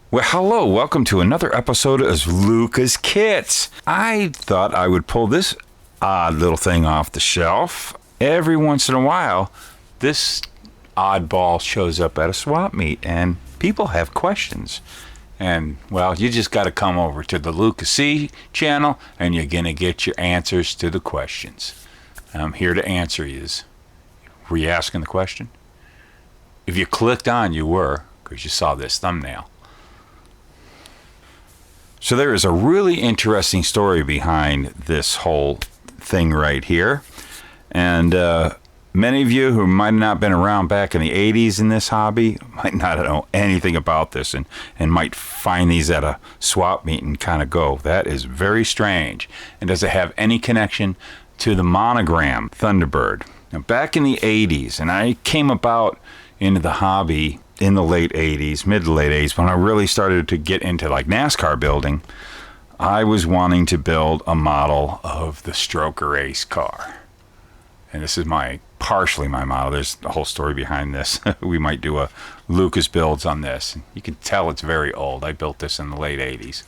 Well, hello, welcome to another episode of Luka's Kits. I thought I would pull this odd little thing off the shelf. Every once in a while, this oddball shows up at a swap meet, and people have questions. And, well, you just got to come over to the Luka C channel, and you're going to get your answers to the questions. I'm here to answer yous. Were you asking the question? If you clicked on, you were, because you saw this thumbnail. So there is a really interesting story behind this whole thing right here. And many of you who might have not been around back in the 80s in this hobby might not know anything about this and might find these at a swap meet and kind of go, that is very strange. And does it have any connection to the MONOGRAM Thunderbird? Now, back in the 80s, and I came about into the hobby in the late 80s, mid to late 80s, when I really started to get into like NASCAR building, I was wanting to build a model of the Stroker Ace car. And this is partially my model. There's a whole story behind this. We might do a Lucas builds on this. You can tell it's very old. I built this in the late 80s.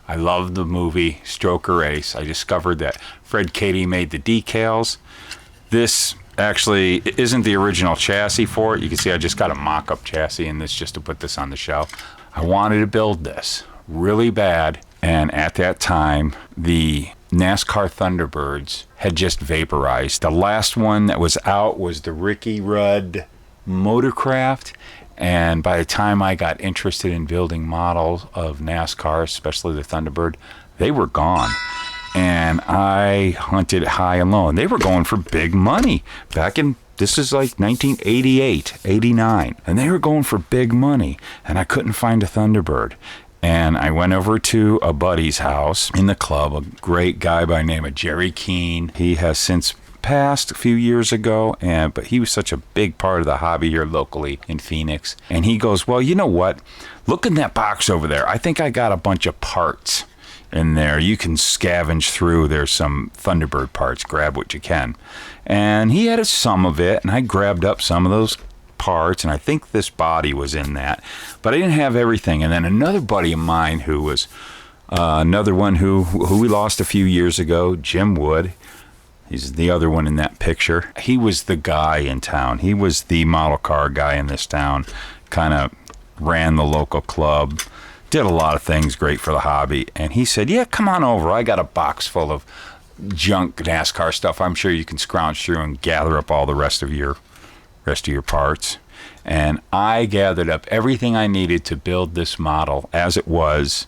I love the movie Stroker Ace. I discovered that Fred Cady made the decals. This actually isn't the original chassis for it. You can see I just got a mock-up chassis in this just to put this on the shelf. I wanted to build this really bad, and at that time the NASCAR Thunderbirds had just vaporized. The last one that was out was the Ricky Rudd Motorcraft, and by the time I got interested in building models of NASCAR, especially the Thunderbird, they were gone. And I hunted high and low, and they were going for big money this is like 1988, 89, and they were going for big money, and I couldn't find a Thunderbird. And I went over to a buddy's house in the club, a great guy by the name of Jerry Keene. He has since passed a few years ago, but he was such a big part of the hobby here locally in Phoenix. And he goes, well, you know what? Look in that box over there. I think I got a bunch of parts in there. You can scavenge through. There's some Thunderbird parts. Grab what you can. And he had some of it, and I grabbed up some of those parts, and I think this body was in that, but I didn't have everything. And then another buddy of mine who was another one who we lost a few years ago, Jim Wood. He's the other one in that picture. He was the guy in town. He was the model car guy in this town. Kind of ran the local club. Did a lot of things great for the hobby. And he said, yeah, come on over. I got a box full of junk NASCAR stuff. I'm sure you can scrounge through and gather up all the rest of your parts. And I gathered up everything I needed to build this model as it was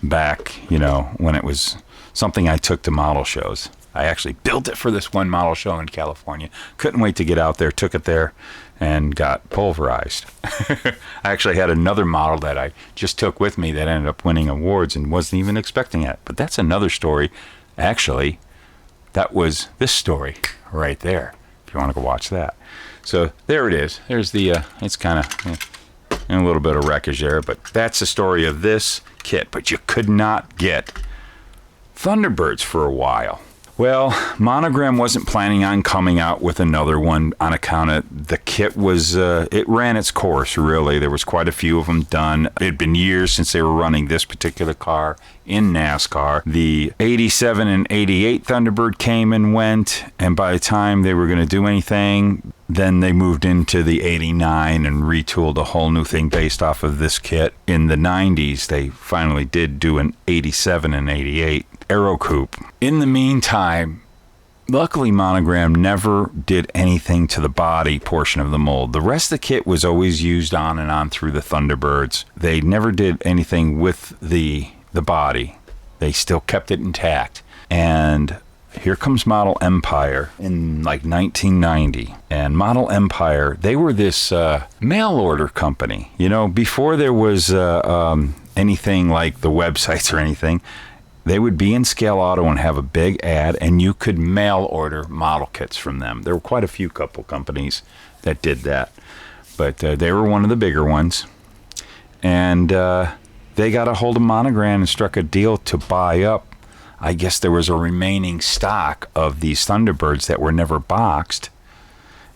back, when it was something I took to model shows. I actually built it for this one model show in California. Couldn't wait to get out there, took it there, and got pulverized. I actually had another model that I just took with me that ended up winning awards and wasn't even expecting it. But that's another story. Actually, that was this story right there, if you want to go watch that. So there it is. There's the, it's kind of in a little bit of wreckage there, but that's the story of this kit. But you could not get Thunderbirds for a while. Well, MONOGRAM wasn't planning on coming out with another one on account of the kit was, it ran its course, really. There was quite a few of them done. It had been years since they were running this particular car in NASCAR. The 87 and 88 Thunderbird came and went, and by the time they were going to do anything, then they moved into the 89 and retooled a whole new thing based off of this kit. In the 90s, they finally did do an 87 and 88 Aero Coupe. In the meantime, luckily MONOGRAM never did anything to the body portion of the mold. The rest of the kit was always used on and on through the Thunderbirds. They never did anything with the body. They still kept it intact. And here comes Model Empire in like 1990. And Model Empire, they were this mail order company. Before there was anything like the websites or anything, they would be in Scale Auto and have a big ad, and you could mail order model kits from them. There were quite a few couple companies that did that, but they were one of the bigger ones. And they got a hold of MONOGRAM and struck a deal to buy up. I guess there was a remaining stock of these Thunderbirds that were never boxed,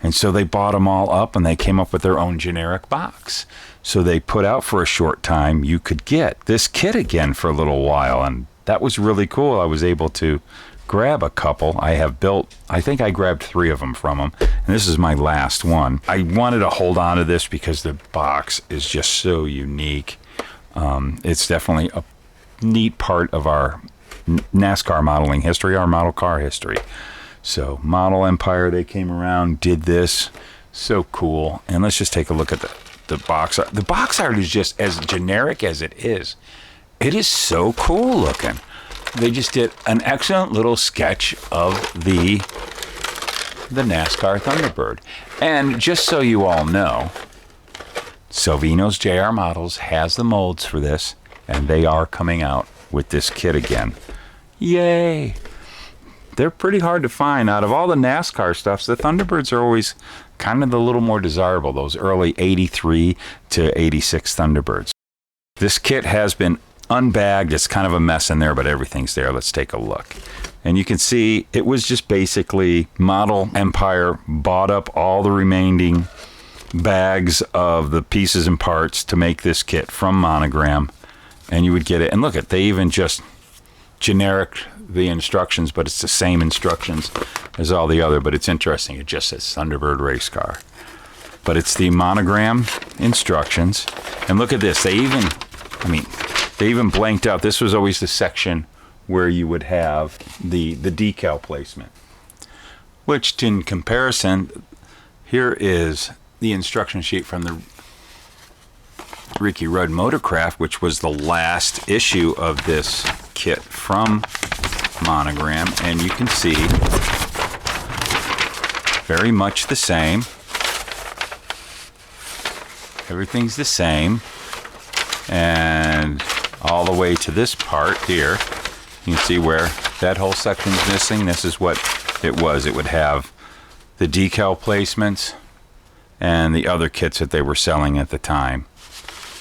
And so they bought them all up and they came up with their own generic box. So they put out for a short time, you could get this kit again for a little while. And that was really cool. I was able to grab a couple. I think I grabbed 3 of them from them. And this is my last one. I wanted to hold on to this because the box is just so unique. It's definitely a neat part of our NASCAR modeling history, our model car history. So Model Empire, they came around, did this. So cool. And let's just take a look at the box art. The box art is just as generic as it is. It is so cool looking. They just did an excellent little sketch of the NASCAR Thunderbird. And just so you all know, Silvino's JR Models has the molds for this, and they are coming out with this kit again. Yay! They're pretty hard to find. Out of all the NASCAR stuffs, the Thunderbirds are always kind of the little more desirable, those early 83 to 86 Thunderbirds. This kit has been unbagged. It's kind of a mess in there, but everything's there. Let's take a look. And you can see it was just basically Model Empire bought up all the remaining bags of the pieces and parts to make this kit from Monogram, and you would get it. And look, they even just generic the instructions, but it's the same instructions as all the other. But it's interesting, it just says Thunderbird race car, but it's the Monogram instructions. And look at this, they even blanked out. This was always the section where you would have the decal placement, which in comparison, here is the instruction sheet from the Ricky Rudd Motorcraft, which was the last issue of this kit from Monogram, and you can see very much the same. Everything's the same, and all the way to this part here, you can see where that whole section's missing. This is what it was. It would have the decal placements and the other kits that they were selling at the time.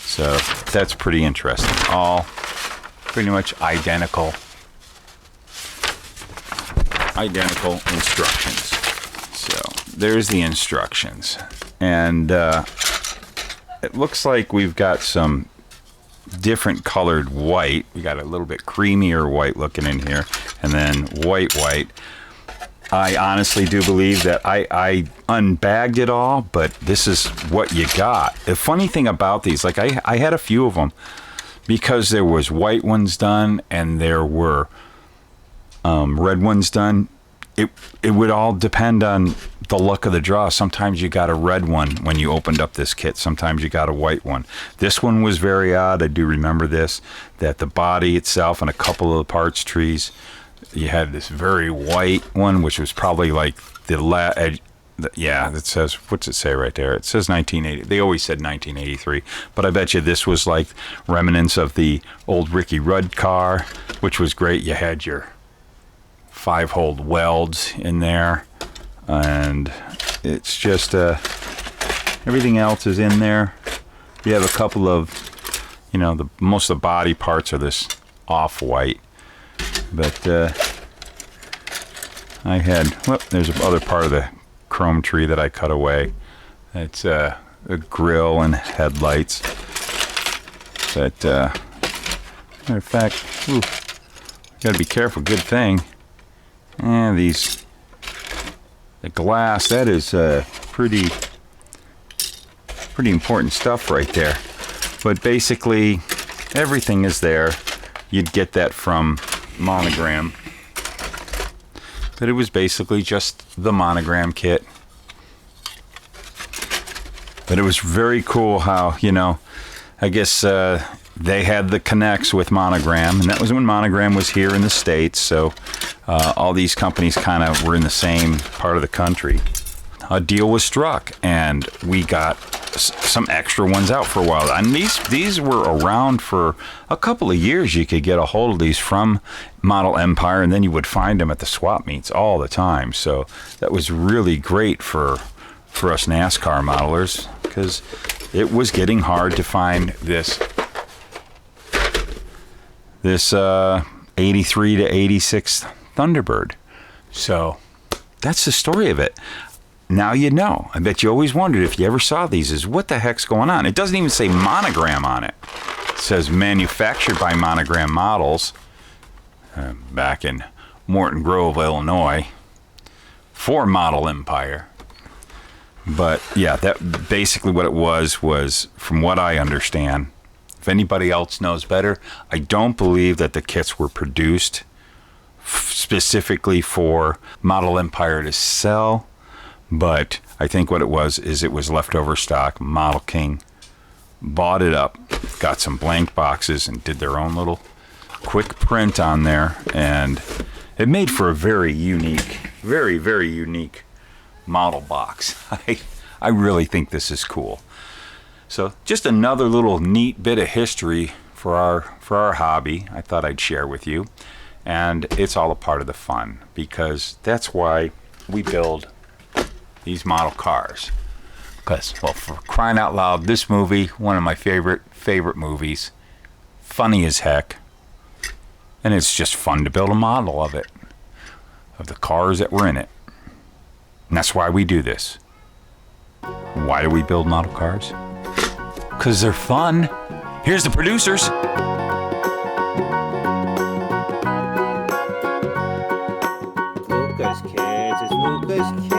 So that's pretty interesting. All pretty much identical instructions. So there's the instructions, and it looks like we've got some different colored white. We got a little bit creamier white looking in here, and then white. I honestly do believe that I unbagged it all, but this is what you got. The funny thing about these, like I had a few of them because there was white ones done and there were red ones done. It would all depend on the luck of the draw. Sometimes you got a red one when you opened up this kit. Sometimes you got a white one. This one was very odd. I do remember this, that the body itself and a couple of the parts trees, you had this very white one, which was probably like it says, what's it say right there? It says 1980. They always said 1983, but I bet you this was like remnants of the old Ricky Rudd car, which was great. You had your 5-hole welds in there, and it's just everything else is in there. You have a couple of, most of the body parts are this off-white, but I had, there's another part of the chrome tree that I cut away. It's a grill and headlights, but matter of fact, gotta be careful. Good thing. And the glass, that is pretty important stuff right there. But basically, everything is there. You'd get that from Monogram. But it was basically just the Monogram kit. But it was very cool how, I guess they had the connects with Monogram, and that was when Monogram was here in the States, so all these companies kind of were in the same part of the country. A deal was struck, and we got some extra ones out for a while. And these were around for a couple of years. You could get a hold of these from Model Empire, and then you would find them at the swap meets all the time. So that was really great for us NASCAR modelers, because it was getting hard to find this 83 to 86 Thunderbird. So that's the story of it. now you know. I bet you always wondered if you ever saw these, is what the heck's going on? It doesn't even say monogram on it. It says manufactured by Monogram Models back in Morton Grove, Illinois, for Model Empire. But yeah, that basically what it was from what I understand. If anybody else knows better, I don't believe that the kits were produced specifically for Model Empire to sell, but I think what it was is it was leftover stock. Model King bought it up, got some blank boxes, and did their own little quick print on there, and it made for a very unique, very, very unique model box. I really think this is cool. So just another little neat bit of history for our hobby I thought I'd share with you. And it's all a part of the fun, because that's why we build these model cars. Because, well, for crying out loud, this movie, one of my favorite movies, funny as heck, and it's just fun to build a model of it, of the cars that were in it. And that's why we do this. Why do we build model cars? Because they're fun. Here's the producers. Luka's kids, it's Luka's kids.